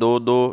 2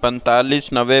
45-90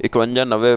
51-90